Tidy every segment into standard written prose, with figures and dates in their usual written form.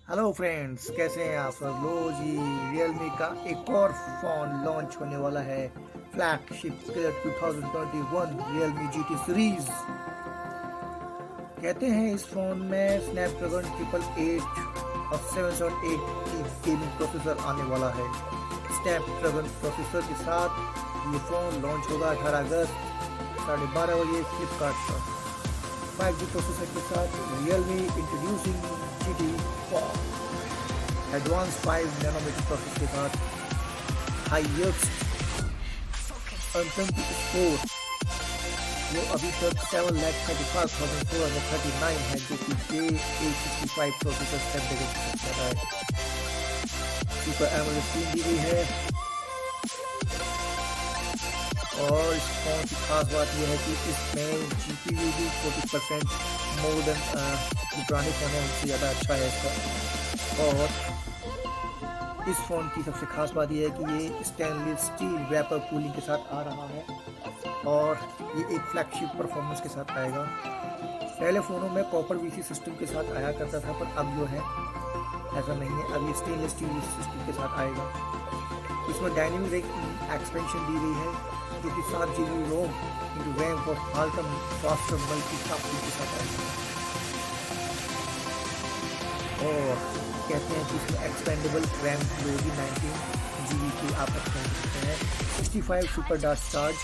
Hello friends, कैसे हैं आप सब लोग जी। Realme का एक और फ़ोन लॉन्च होने वाला है, फ्लैगशिप 2021 Realme GT सीरीज। कहते हैं इस फ़ोन में स्नैपड्रैगन 888 और 778 की गेमिंग प्रोसेसर आने वाला है। स्नैपड्रैगन प्रोसेसर के साथ ये फ़ोन लॉन्च होगा 18 अगस्त 12:30 बजे फ्लिपकार्ट पर। 5G प्रोसेसर के साथ Realme introducing GT advance 5 nanometre process के साथ हाईएस्ट अनटम्प्ड स्कोर जो अभी तक 7,35,439 है, जो कि J865 प्रोसेसर स्नैपड्रैगन कर रहा है। सुपर एमोलेड स्क्रीन दी गई है और इस फोन की खास बात यह है कि इसमें GPU भी 40% मोर देन जो पुराने फ़ोन है उनसे ज़्यादा अच्छा है इसका। और इस फ़ोन की सबसे खास बात यह है कि ये स्टेनलेस स्टील वेपर कूलिंग के साथ आ रहा है और ये एक फ्लैगशिप परफॉर्मेंस के साथ आएगा। पहले फ़ोनों में कॉपर VC सिस्टम के साथ आया करता था, पर अब जो है ऐसा नहीं है, अब ये स्टेनलेस स्टील सिस्टम के साथ आएगा। इसमें डायनेमिक एक्सपेंशन दी गई है जो कि 7 GB ROM into RAM for फाल्टम फास्टर मल्टीटास्किंग के साथ आएगा। और कहते हैं कि इसमें एक्सपेंडेबल रैम होगी 19 GB की, आप एक्सपेंड सकते हैं। 65 super dust charge,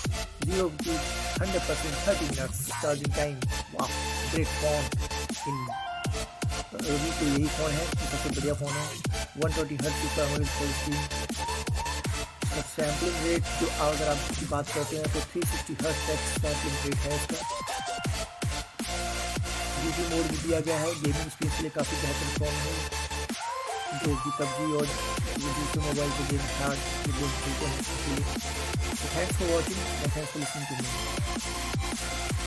0 to 100% 30 minutes charging time. वाह, ग्रेट फ़ोन। इन अभी तो यही फ़ोन है, सबसे बढ़िया फ़ोन है। 120 hertz super AMOLED full screen. Sampling rate जो अगर आप इसकी बात करते हैं तो 360 हर्ट्ज तक सैम्पलिंग रेट है इसका। GT मोड भी दिया गया है, गेमिंग स्पेस के लिए काफ़ी बेहतर फ़ोन है, जो कि PUBG और दूसरे मोबाइल के गेम स्टार्ट गेम खेलते हैं। Thanks for watching and thanks for listening to me.